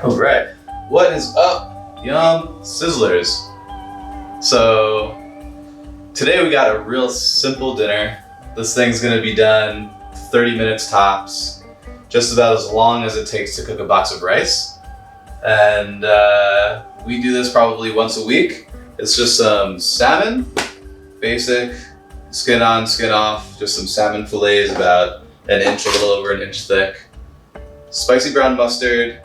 All right, what is up, Yum Sizzlers? So today we got a real simple dinner. This thing's gonna be done 30 minutes tops, just about as long as it takes to cook a box of rice. And we do this probably once a week. It's just some salmon, basic, skin on, skin off, just some salmon fillets about an inch, a little over an inch thick. Spicy brown mustard,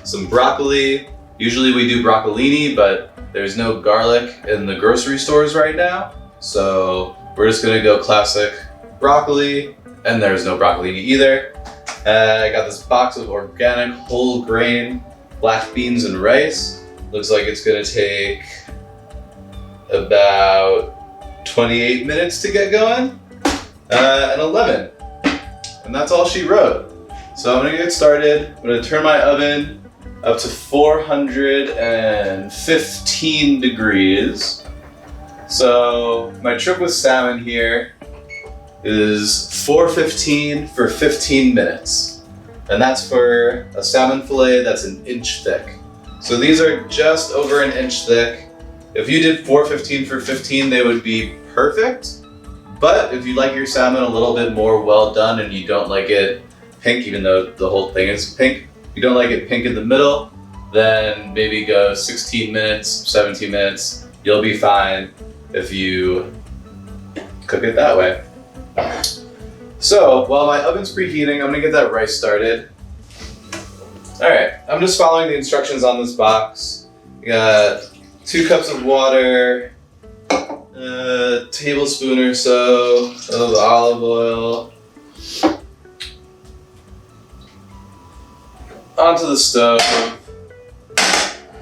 some broccoli. Usually we do broccolini, but there's no garlic in the grocery stores right now. So we're just gonna go classic broccoli, and there's no broccolini either. I got this box of organic whole grain black beans and rice. Looks like it's gonna take about 28 minutes to get going, and a lemon. And that's all she wrote. So I'm gonna get started. I'm gonna turn my oven up to 415 degrees. So my trick with salmon here is 415 for 15 minutes. And that's for a salmon fillet that's an inch thick. So these are just over an inch thick. If you did 415 for 15, they would be perfect. But if you like your salmon a little bit more well done and you don't like it pink, even though the whole thing is pink, if you don't like it pink in the middle, then maybe go 16 minutes, 17 minutes. You'll be fine if you cook it that way. So while my oven's preheating, I'm gonna get that rice started. All right, I'm just following the instructions on this box. We got 2 cups of water, a tablespoon or so of olive oil. Onto the stove,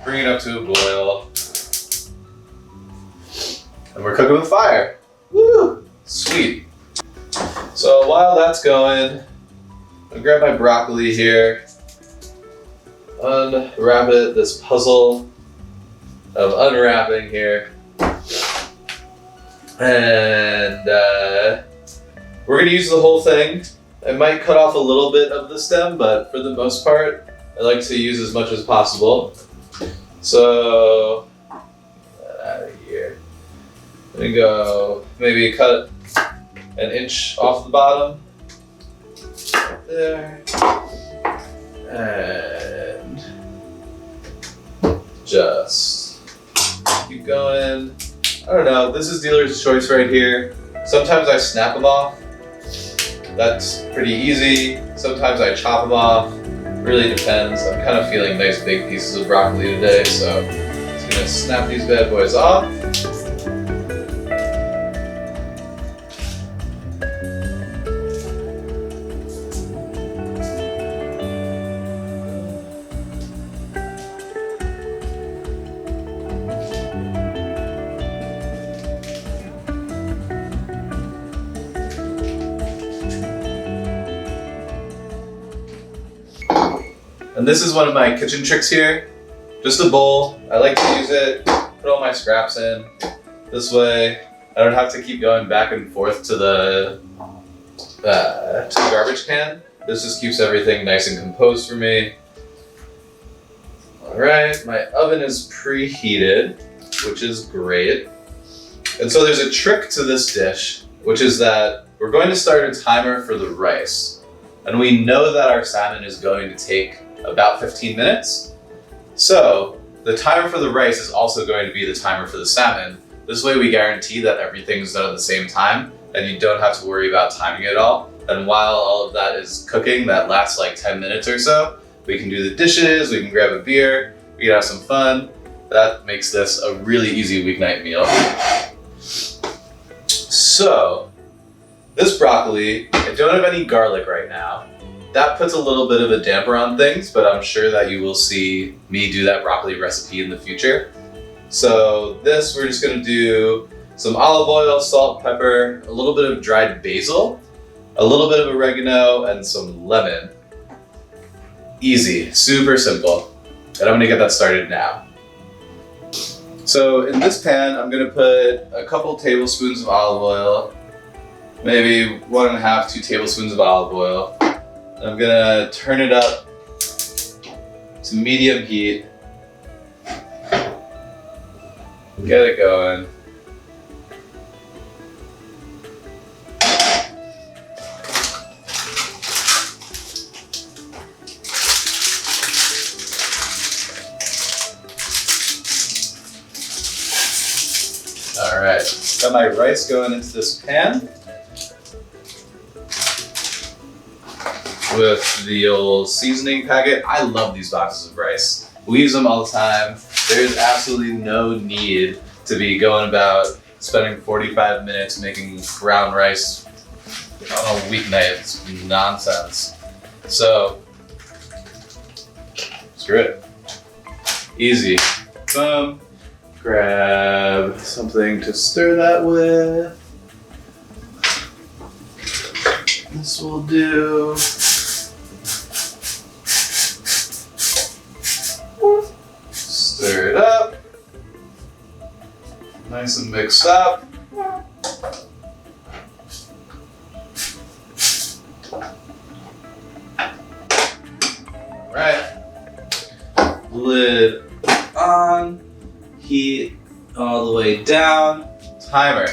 bring it up to a boil, and we're cooking with fire. Woo! Sweet. So while that's going, I'll grab my broccoli here, unwrap it, this puzzle of unwrapping here, and we're gonna use the whole thing. I might cut off a little bit of the stem, but for the most part, I like to use as much as possible. So, get that out of here. I'm gonna go maybe cut an inch off the bottom. Right there. And just keep going. I don't know, this is dealer's choice right here. Sometimes I snap them off. That's pretty easy. Sometimes I chop them off. Really depends. I'm kind of feeling nice big pieces of broccoli today, so I'm just gonna snap these bad boys off. And this is one of my kitchen tricks here. Just a bowl. I like to use it, put all my scraps in. This way, I don't have to keep going back and forth to the garbage can. This just keeps everything nice and composed for me. All right, my oven is preheated, which is great. And so there's a trick to this dish, which is that we're going to start a timer for the rice. And we know that our salmon is going to take about 15 minutes. So the timer for the rice is also going to be the timer for the salmon. This way we guarantee that everything's done at the same time and you don't have to worry about timing it all. And while all of that is cooking, that lasts like 10 minutes or so, we can do the dishes, we can grab a beer, we can have some fun. That makes this a really easy weeknight meal. So this broccoli, I don't have any garlic right now. That puts a little bit of a damper on things, but I'm sure that you will see me do that broccoli recipe in the future. So this, we're just gonna do some olive oil, salt, pepper, a little bit of dried basil, a little bit of oregano, and some lemon. Easy, super simple. And I'm gonna get that started now. So in this pan, I'm gonna put a couple tablespoons of olive oil, maybe 1.5, 2 tablespoons of olive oil. I'm gonna turn it up to medium heat. Get it going. All right, got my rice going into this pan with the old seasoning packet. I love these boxes of rice. We use them all the time. There's absolutely no need to be going about spending 45 minutes making brown rice on a weeknight. It's nonsense. So, screw it. Easy. Boom. Grab something to stir that with. This will do. Stir it up. Nice and mixed up. Alright. Lid on. Heat all the way down. Timer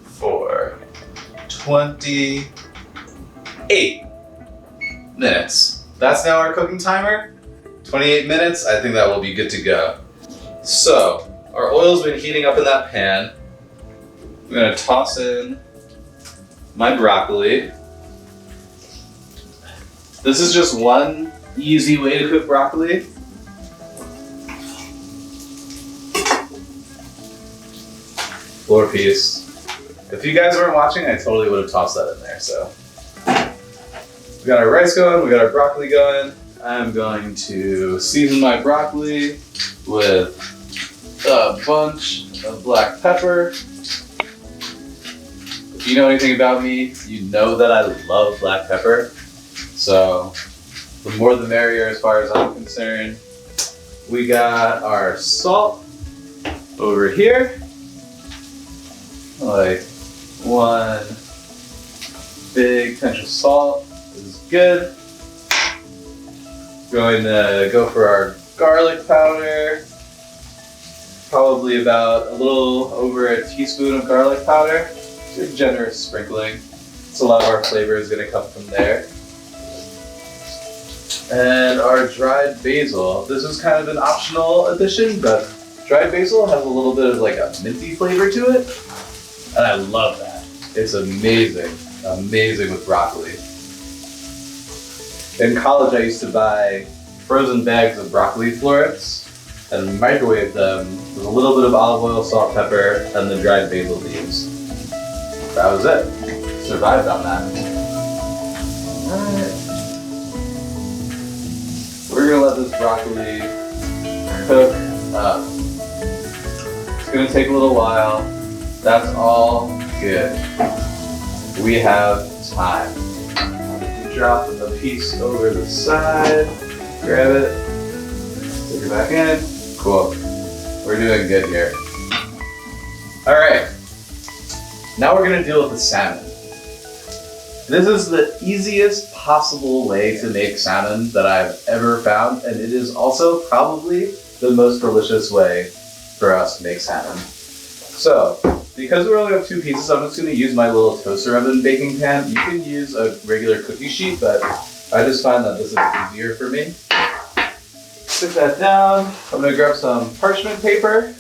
for 28 minutes. That's now our cooking timer. 28 minutes, I think that will be good to go. So, our oil's been heating up in that pan. I'm gonna toss in my broccoli. This is just one easy way to cook broccoli. Floor piece. If you guys weren't watching, I totally would have tossed that in there, so. We got our rice going, we got our broccoli going. I'm going to season my broccoli with a bunch of black pepper. If you know anything about me, you know that I love black pepper. So, the more the merrier as far as I'm concerned. We got our salt over here. Like one big pinch of salt is good. Going to go for our garlic powder. Probably about a little over a teaspoon of garlic powder. It's a generous sprinkling. So a lot of our flavor is going to come from there. And our dried basil. This is kind of an optional addition, but dried basil has a little bit of like a minty flavor to it. And I love that. It's amazing. Amazing with broccoli. In college, I used to buy frozen bags of broccoli florets and microwave them with a little bit of olive oil, salt, pepper, and the dried basil leaves. That was it. Survived on that. Alright. We're gonna let this broccoli cook up. It's gonna take a little while. That's all good. We have time. Drop a piece over the side, grab it, stick it back in. Cool. We're doing good here. All right. Now we're gonna deal with the salmon. This is the easiest possible way to make salmon that I've ever found, and it is also probably the most delicious way for us to make salmon. So, because we only have two pieces, I'm just going to use my little toaster oven baking pan. You can use a regular cookie sheet, but I just find that this is easier for me. Stick that down. I'm going to grab some parchment paper.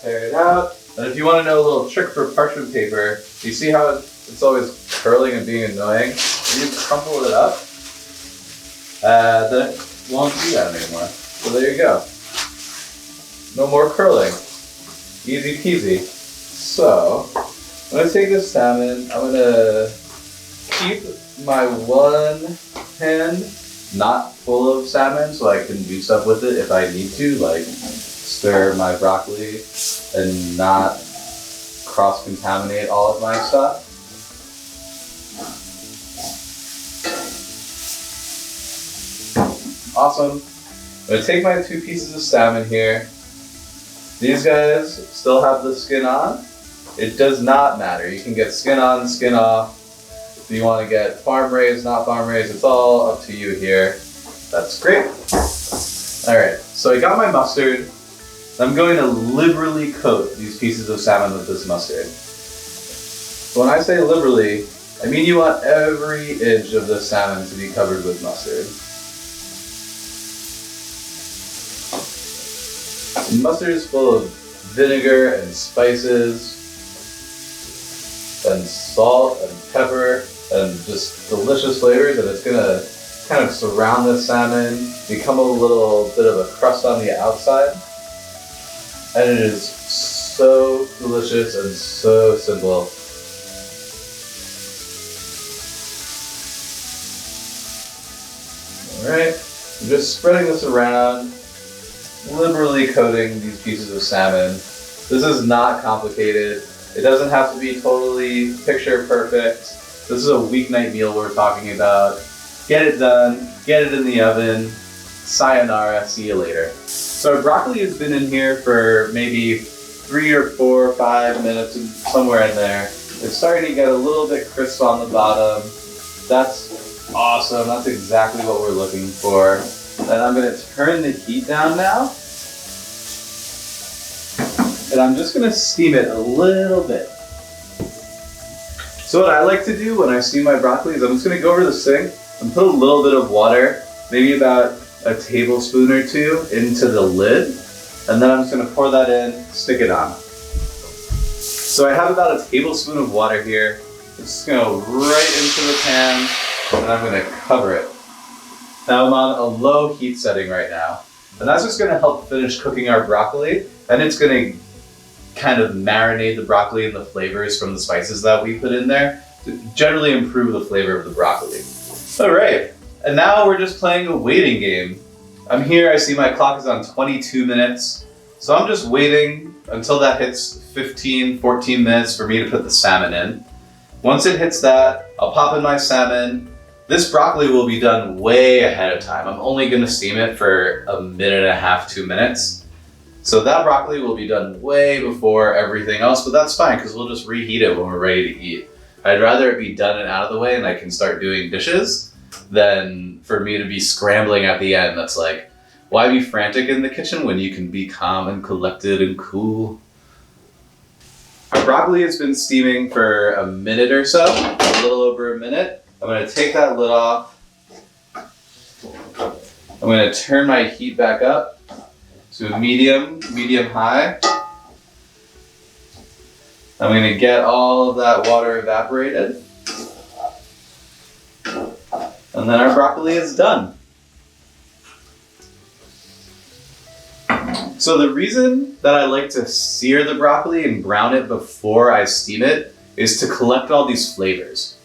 Tear it out. And if you want to know a little trick for parchment paper, you see how it's always curling and being annoying? When you crumple it up, then it won't do that anymore. So there you go. No more curling. Easy peasy. So, I'm going to take this salmon, I'm going to keep my one hand not full of salmon so I can do stuff with it if I need to, like stir my broccoli and not cross-contaminate all of my stuff. Awesome. I'm going to take my two pieces of salmon here. These guys still have the skin on. It does not matter. You can get skin on, skin off. If you want to get farm raised, not farm raised, it's all up to you here. That's great. All right, so I got my mustard. I'm going to liberally coat these pieces of salmon with this mustard. When I say liberally, I mean you want every inch of the salmon to be covered with mustard. And mustard is full of vinegar and spices and salt and pepper and just delicious flavors, and it's gonna kind of surround the salmon, become a little bit of a crust on the outside, and it is so delicious and so simple. Alright, I'm just spreading this around, liberally coating these pieces of salmon. This is not complicated. It doesn't have to be totally picture perfect. This is a weeknight meal we're talking about. Get it done, get it in the oven, sayonara, see you later. So our broccoli has been in here for maybe 3 or 4 or 5 minutes, somewhere in there. It's starting to get a little bit crisp on the bottom. That's awesome, that's exactly what we're looking for. And I'm gonna turn the heat down now. And I'm just gonna steam it a little bit. So what I like to do when I steam my broccoli is I'm just gonna go over the sink and put a little bit of water, maybe about a tablespoon or 2 into the lid. And then I'm just gonna pour that in, stick it on. So I have about a tablespoon of water here. It's just gonna go right into the pan, and I'm gonna cover it. Now I'm on a low heat setting right now. And that's just gonna help finish cooking our broccoli, and it's gonna kind of marinate the broccoli in the flavors from the spices that we put in there to generally improve the flavor of the broccoli. All right, and now we're just playing a waiting game. I'm here, I see my clock is on 22 minutes. So I'm just waiting until that hits 15, 14 minutes for me to put the salmon in. Once it hits that, I'll pop in my salmon. This broccoli will be done way ahead of time. I'm only gonna steam it for 1.5 minutes, 2 minutes. So that broccoli will be done way before everything else, but that's fine because we'll just reheat it when we're ready to eat. I'd rather it be done and out of the way and I can start doing dishes than for me to be scrambling at the end. That's like, why be frantic in the kitchen when you can be calm and collected and cool? Our broccoli has been steaming for a minute or so, a little over a minute. I'm gonna take that lid off. I'm gonna turn my heat back up to medium high. I'm gonna get all of that water evaporated. And then our broccoli is done. So the reason that I like to sear the broccoli and brown it before I steam it is to collect all these flavors.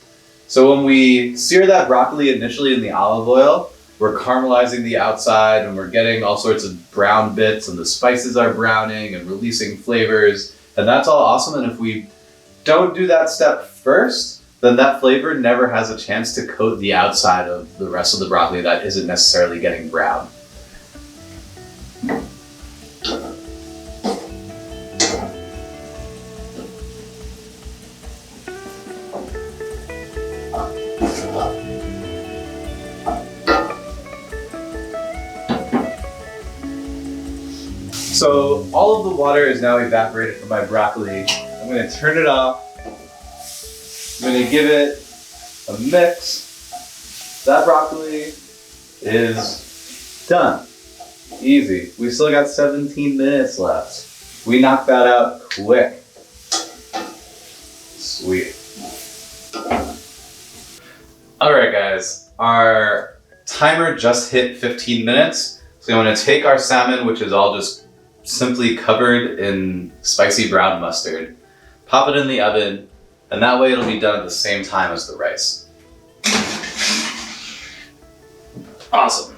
So when we sear that broccoli initially in the olive oil, we're caramelizing the outside and we're getting all sorts of brown bits and the spices are browning and releasing flavors, and that's all awesome. And if we don't do that step first, then that flavor never has a chance to coat the outside of the rest of the broccoli that isn't necessarily getting brown. So all of the water is now evaporated from my broccoli. I'm going to turn it off. I'm going to give it a mix. That broccoli is done. Easy. We still got 17 minutes left. We knocked that out quick. Sweet. All right, guys. Our timer just hit 15 minutes. So I'm going to take our salmon, which is all just simply covered in spicy brown mustard, pop it in the oven, and that way it'll be done at the same time as the rice. Awesome.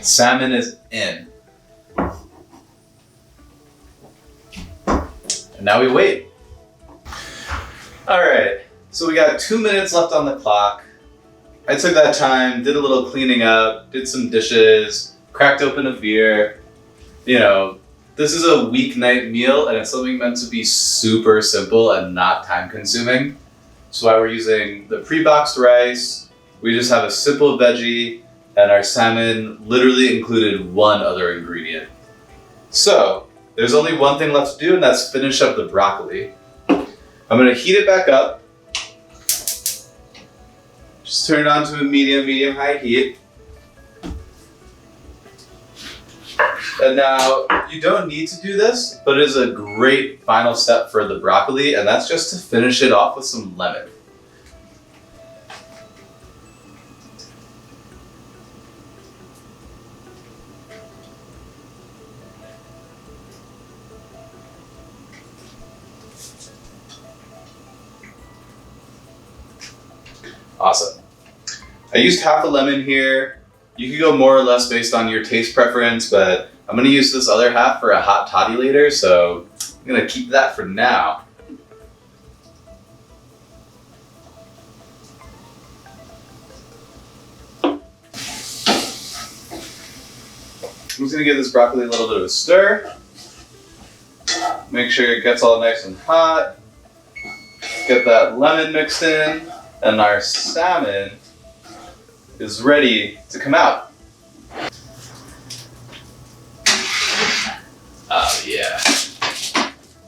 Salmon is in. And now we wait. All right, so we got 2 minutes left on the clock. I took that time, did a little cleaning up, did some dishes, cracked open a beer. You know, this is a weeknight meal and it's something meant to be super simple and not time consuming. That's why we're using the pre-boxed rice. We just have a simple veggie, and our salmon literally included one other ingredient. So there's only one thing left to do, and that's finish up the broccoli. I'm gonna heat it back up. Just turn it on to a medium-high heat. And now, you don't need to do this, but it is a great final step for the broccoli, and that's just to finish it off with some lemon. Awesome. I used half a lemon here. You could go more or less based on your taste preference, but I'm gonna use this other half for a hot toddy later, so I'm gonna keep that for now. I'm just gonna give this broccoli a little bit of a stir. Make sure it gets all nice and hot. Get that lemon mixed in, and our salmon is ready to come out. Oh yeah,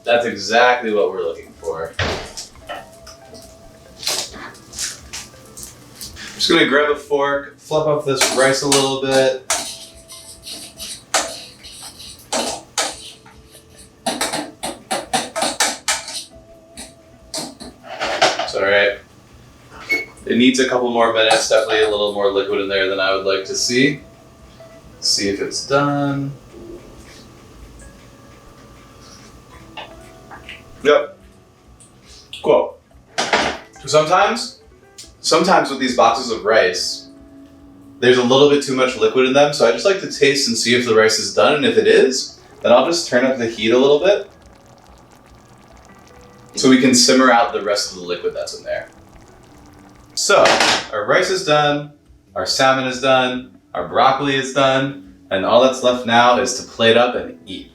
that's exactly what we're looking for. I'm just gonna grab a fork, fluff up this rice a little bit. It's all right. It needs a couple more minutes, definitely a little more liquid in there than I would like to see. Let's see if it's done. Yep. Cool. Sometimes with these boxes of rice, there's a little bit too much liquid in them, so I just like to taste and see if the rice is done, and if it is, then I'll just turn up the heat a little bit so we can simmer out the rest of the liquid that's in there. So, our rice is done, our salmon is done, our broccoli is done, and all that's left now is to plate up and eat.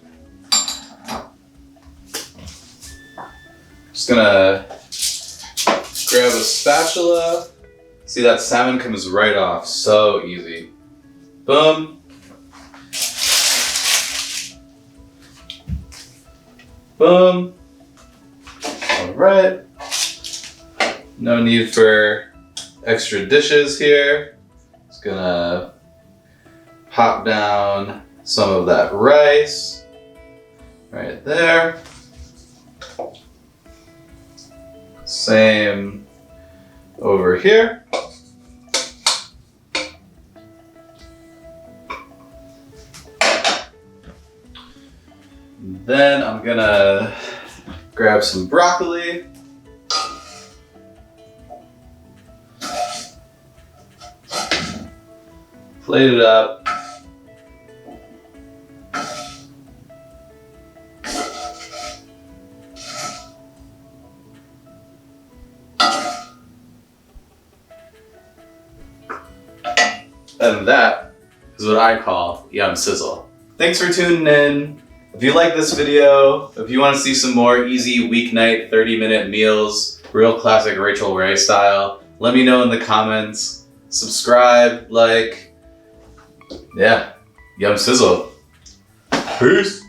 Just gonna grab a spatula. See, that salmon comes right off, so easy. Boom. Boom. All right. No need for extra dishes here. Just gonna pop down some of that rice right there. Same over here. Then I'm gonna grab some broccoli. Plate it up. And that is what I call YumSizzle. Thanks for tuning in. If you like this video, if you want to see some more easy weeknight 30-minute meals, real classic Rachel Ray style, let me know in the comments. Subscribe, like, yeah, YumSizzle. Peace.